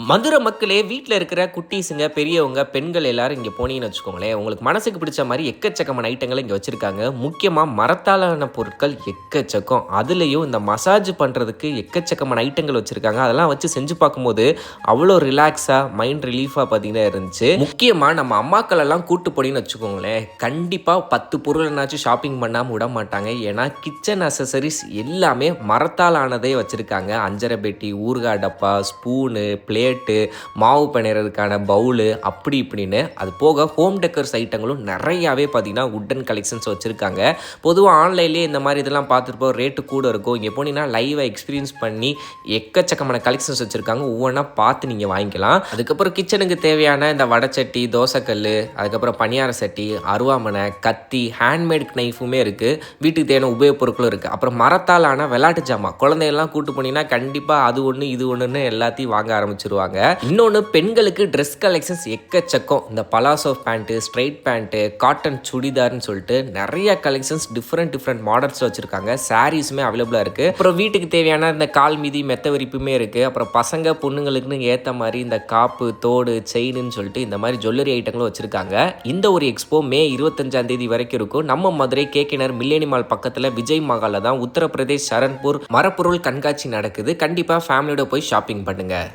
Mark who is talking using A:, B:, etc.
A: மதுரை மக்களே வீட்டில் இருக்கிற குட்டீஸுங்க பெரியவங்க பெண்கள் எல்லாரும் இங்கே போனீங்கன்னு வச்சுக்கோங்களேன், உங்களுக்கு மனசுக்கு பிடிச்ச மாதிரி எக்கச்சக்கமான ஐட்டங்களை இங்கே வச்சுருக்காங்க. முக்கியமாக மரத்தாலான பொருட்கள் எக்கச்சக்கம். அதுலேயும் இந்த மசாஜ் பண்ணுறதுக்கு எக்கச்சக்கமான ஐட்டங்கள் வச்சுருக்காங்க. அதெல்லாம் வச்சு செஞ்சு பார்க்கும்போது அவ்வளோ ரிலாக்ஸாக மைண்ட் ரிலீஃபாக பார்த்தீங்கன்னா இருந்துச்சு. முக்கியமாக நம்ம அம்மாக்கள் எல்லாம் கூட்டு போனீங்கன்னு வச்சுக்கோங்களேன், கண்டிப்பாக 10 பொருள்னாச்சும் ஷாப்பிங் பண்ணாமல் விட மாட்டாங்க. ஏன்னா கிச்சன் அசசரிஸ் எல்லாமே மரத்தால் ஆனதே வச்சுருக்காங்க. அஞ்சரை பெட்டி, ஊறுகாய் டப்பா, ஸ்பூனு, பிளேட்டு, மாவு பிணைறதுக்கான பவுலு, அப்படி இப்படின்னு. அது போக ஹோம் டெக்கர்ஸ் ஐட்டங்களும் நிறையாவே பார்த்தீங்கன்னா உட்டன் கலெக்ஷன்ஸ் வச்சுருக்காங்க. பொதுவாக ஆன்லைன்லேயே இந்த மாதிரி இதெல்லாம் பார்த்துருப்போம், ரேட்டு கூட இருக்கும். இங்கே போனீங்கன்னா லைவாக எக்ஸ்பீரியன்ஸ் பண்ணி எக்கச்சக்கமான கலெக்ஷன்ஸ் வச்சுருக்காங்க. ஒவ்வொன்றா பார்த்து நீங்கள் வாங்கிக்கலாம். அதுக்கப்புறம் கிச்சனுக்கு தேவையான இந்த வடைச்சட்டி, தோசைக்கல், அதுக்கப்புறம் பணியார சட்டி, அருவாமனை, கத்தி, ஹேண்ட்மேட் நைஃபுமே இருக்குது. வீட்டுக்கு தேவையான உபயோகப் பொருட்களும் இருக்குது. அப்புறம் மரத்தால் ஆன விளையாட்டு ஜாமான், குழந்தையெல்லாம் கூட்டு போனீங்கன்னா கண்டிப்பாக அது ஒன்று இது ஒன்றுன்னு எல்லாத்தையும் வாங்க ஆரம்பிச்சிருவாங்க. இன்னொன்று, பெண்களுக்கு ட்ரெஸ் கலெக்ஷன்ஸ் எக்கச்சக்கம். இந்த palazzo pant, straight pant, cotton சுடிதார்னு சொல்லிட்டு நிறைய கலெக்ஷன்ஸ் டிஃப்ரெண்ட் மாடல்ஸ் வச்சுருக்காங்க. சாரீஸுமே அவைலபிளாக இருக்குது. அப்புறம் வீட்டுக்கு தேவையான இந்த கால் மீதி மெத்த விரிப்புமே இருக்குது. அப்புறம் பசங்க பொண்ணுங்களுக்குன்னு ஏற்ற மாதிரி இந்த காப்பு, தோடு, செயின்னு சொல்லிட்டு இந்த மாதிரி ஜுவல்லரி ஐட்டங்களும் வச்சுருக்காங்க. இந்த ஒரு எக்ஸ்போ மே 25 வரைக்கும் இருக்கும். நம்ம மதுரை கேகேஆர் மில்லேனியம் மால் பக்கத்தில் விஜய் மகாலில் தான் உத்தரப்பிரதேஷ் சரண்பூர் மரப்பொருள் கண்காட்சி நடக்குது. கண்டிப்பாக ஃபேமிலியோட போய் ஷாப்பிங் பண்ணுங்கள்.